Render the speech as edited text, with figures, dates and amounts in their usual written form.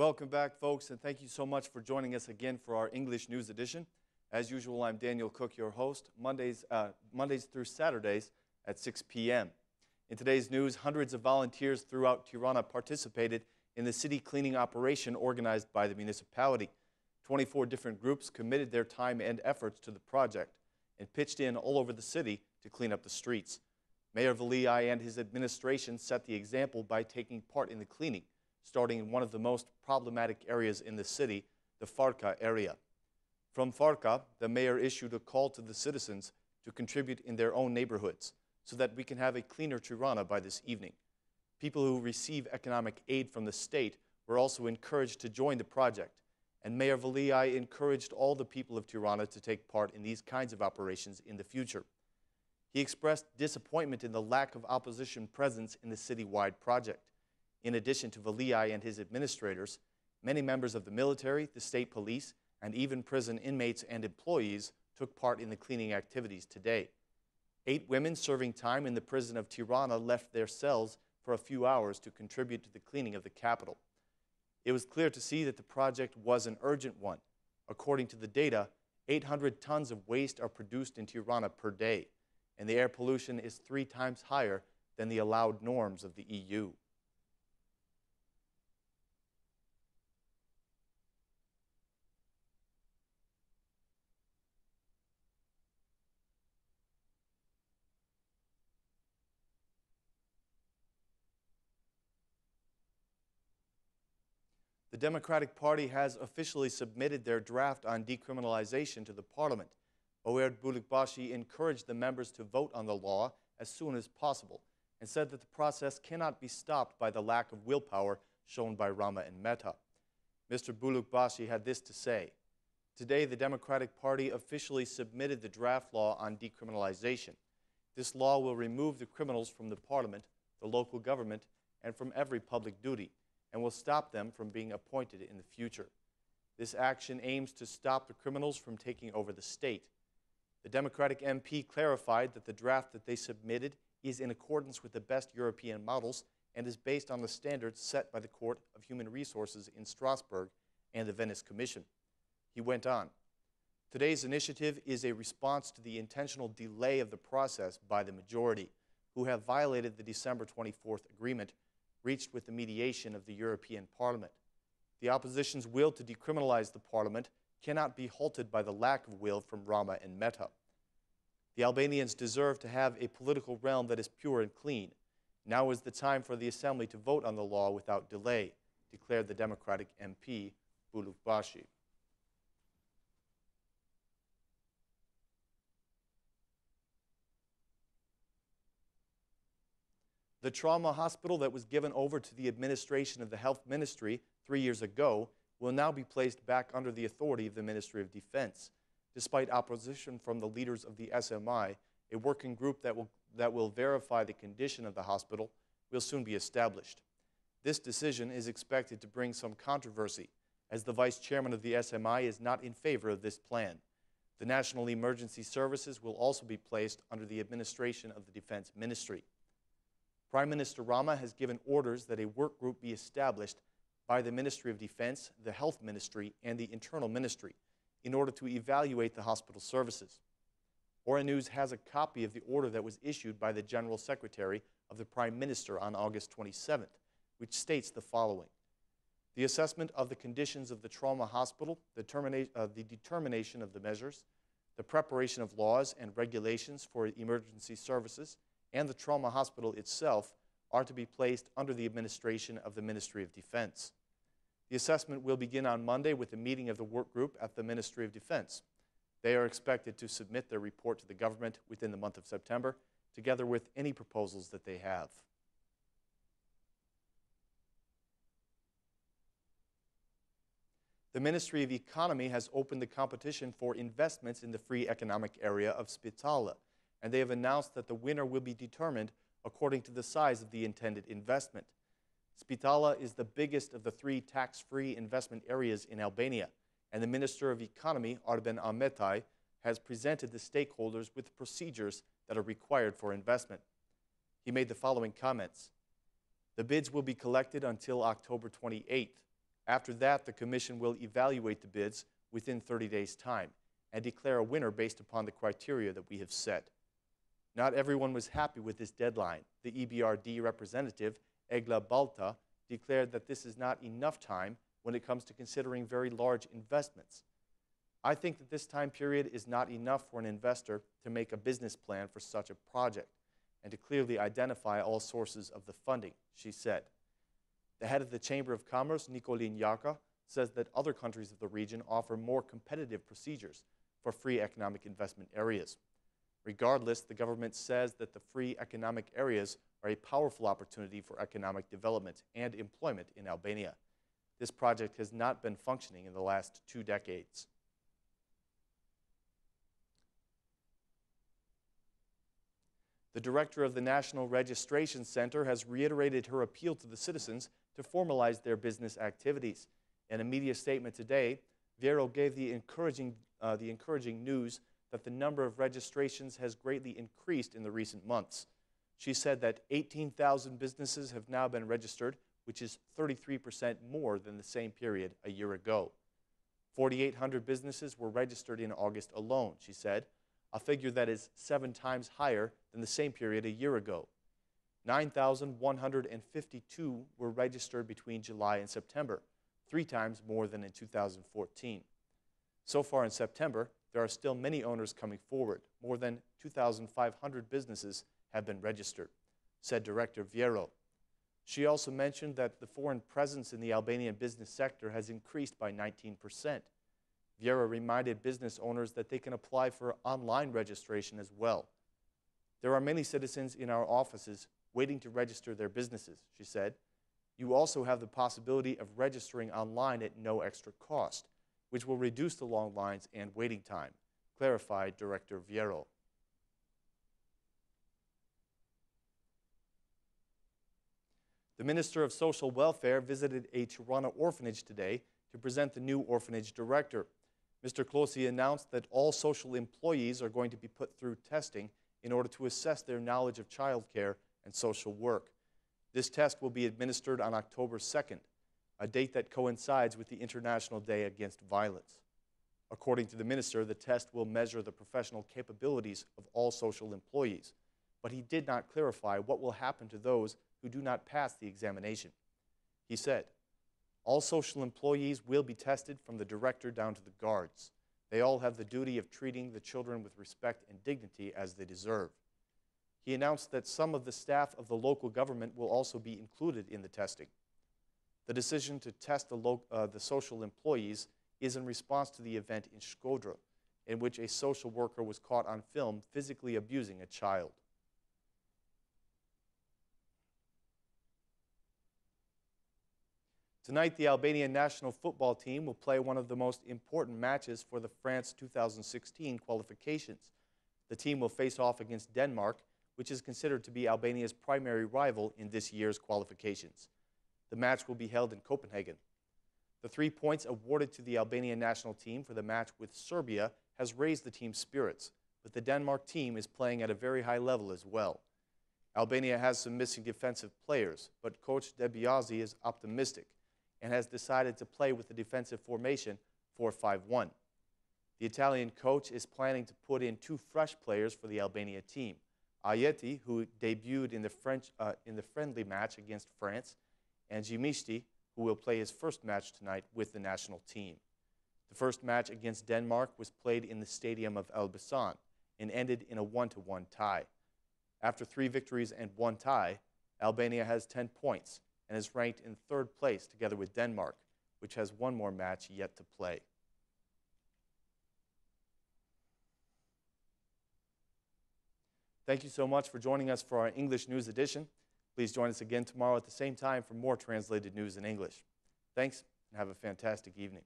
Welcome back, folks, and thank you so much for joining us again for our English News Edition. As usual, I'm Daniel Cook, your host, Mondays through Saturdays at 6 p.m. In today's news, hundreds of volunteers throughout Tirana participated in the city cleaning operation organized by the municipality. 24 different groups committed their time and efforts to the project and pitched in all over the city to clean up the streets. Mayor Veliaj and his administration set the example by taking part in the cleaning, starting in one of the most problematic areas in the city, the Farka area. From Farka, the mayor issued a call to the citizens to contribute in their own neighborhoods so that we can have a cleaner Tirana by this evening. People who receive economic aid from the state were also encouraged to join the project, and Mayor Veliaj encouraged all the people of Tirana to take part in these kinds of operations in the future. He expressed disappointment in the lack of opposition presence in the citywide project. In addition to Veliaj and his administrators, many members of the military, the state police, and even prison inmates and employees took part in the cleaning activities today. 8 women serving time in the prison of Tirana left their cells for a few hours to contribute to the cleaning of the capital. It was clear to see that the project was an urgent one. According to the data, 800 tons of waste are produced in Tirana per day, and the air pollution is 3 times higher than the allowed norms of the EU. The Democratic Party has officially submitted their draft on decriminalization to the parliament. Oyerd Bulukbashi encouraged the members to vote on the law as soon as possible and said that the process cannot be stopped by the lack of willpower shown by Rama and Ahmetaj. Mr. Bulukbashi had this to say: "Today, the Democratic Party officially submitted the draft law on decriminalization. This law will remove the criminals from the parliament, the local government, and from every public duty, and will stop them from being appointed in the future. This action aims to stop the criminals from taking over the state." The Democratic MP clarified that the draft that they submitted is in accordance with the best European models and is based on the standards set by the Court of Human Resources in Strasbourg and the Venice Commission. He went on, "Today's initiative is a response to the intentional delay of the process by the majority, who have violated the December 24th agreement reached with the mediation of the European Parliament. The opposition's will to decriminalize the Parliament cannot be halted by the lack of will from Rama and Ahmetaj. The Albanians deserve to have a political realm that is pure and clean. Now is the time for the Assembly to vote on the law without delay," declared the Democratic MP, Bulukbashi. The trauma hospital that was given over to the administration of the Health Ministry 3 years ago will now be placed back under the authority of the Ministry of Defense. Despite opposition from the leaders of the SMI, a working group that will verify the condition of the hospital will soon be established. This decision is expected to bring some controversy, as the vice chairman of the SMI is not in favor of this plan. The National Emergency Services will also be placed under the administration of the Defense Ministry. Prime Minister Rama has given orders that a work group be established by the Ministry of Defense, the Health Ministry, and the Internal Ministry in order to evaluate the hospital services. Ora News has a copy of the order that was issued by the General Secretary of the Prime Minister on August 27th, which states the following: "The assessment of the conditions of the trauma hospital, the determination of the measures, the preparation of laws and regulations for emergency services, and the trauma hospital itself are to be placed under the administration of the Ministry of Defense. The assessment will begin on Monday with a meeting of the work group at the Ministry of Defense. They are expected to submit their report to the government within the month of September, together with any proposals that they have." The Ministry of Economy has opened the competition for investments in the free economic area of Spitala, and they have announced that the winner will be determined according to the size of the intended investment. Spitala is the biggest of the 3 tax-free investment areas in Albania, and the Minister of Economy, Arben Ahmetaj, has presented the stakeholders with procedures that are required for investment. He made the following comments: "The bids will be collected until October 28th. After that, the Commission will evaluate the bids within 30 days' time and declare a winner based upon the criteria that we have set. Not everyone was happy with this deadline. The EBRD representative, Egla Balta, declared that this is not enough time when it comes to considering very large investments. I think that this time period is not enough for an investor to make a business plan for such a project and to clearly identify all sources of the funding, she said. The head of the Chamber of Commerce, Nikolin Jaka, says that other countries of the region offer more competitive procedures for free economic investment areas. Regardless, the government says that the free economic areas are a powerful opportunity for economic development and employment in Albania. This project has not been functioning in the last 2 decades. The director of the National Registration Center has reiterated her appeal to the citizens to formalize their business activities. In a media statement today, Vero gave the encouraging news that the number of registrations has greatly increased in the recent months. She said that 18,000 businesses have now been registered, which is 33% more than the same period a year ago. 4,800 businesses were registered in August alone, she said, a figure that is 7 times higher than the same period a year ago. 9,152 were registered between July and September, 3 times more than in 2014. So far in September, there are still many owners coming forward. More than 2,500 businesses have been registered, said Director Vero. She also mentioned that the foreign presence in the Albanian business sector has increased by 19%. Vieira reminded business owners that they can apply for online registration as well. There are many citizens in our offices waiting to register their businesses, she said. You also have the possibility of registering online at no extra cost, which will reduce the long lines and waiting time, clarified Director Vieira. The Minister of Social Welfare visited a Tirana orphanage today to present the new orphanage director. Mr. Klosi announced that all social employees are going to be put through testing in order to assess their knowledge of child care and social work. This test will be administered on October 2nd, a date that coincides with the International Day Against Violence. According to the minister, the test will measure the professional capabilities of all social employees, but he did not clarify what will happen to those who do not pass the examination. He said, all social employees will be tested from the director down to the guards. They all have the duty of treating the children with respect and dignity as they deserve. He announced that some of the staff of the local government will also be included in the testing. The decision to test the social employees is in response to the event in Shkodra, in which a social worker was caught on film physically abusing a child. Tonight, the Albanian national football team will play one of the most important matches for the France 2016 qualifications. The team will face off against Denmark, which is considered to be Albania's primary rival in this year's qualifications. The match will be held in Copenhagen. The 3 points awarded to the Albanian national team for the match with Serbia has raised the team's spirits, but the Denmark team is playing at a very high level as well. Albania has some missing defensive players, but coach Debiazi is optimistic and has decided to play with the defensive formation 4-5-1. The Italian coach is planning to put in 2 fresh players for the Albania team. Ajeti, who debuted in the friendly match against France, and Gjimishti, who will play his first match tonight with the national team. The first match against Denmark was played in the stadium of Elbasan and ended in a 1-1 tie. After 3 victories and 1 tie, Albania has 10 points and is ranked in 3rd place together with Denmark, which has 1 more match yet to play. Thank you so much for joining us for our English News Edition. Please join us again tomorrow at the same time for more translated news in English. Thanks, and have a fantastic evening.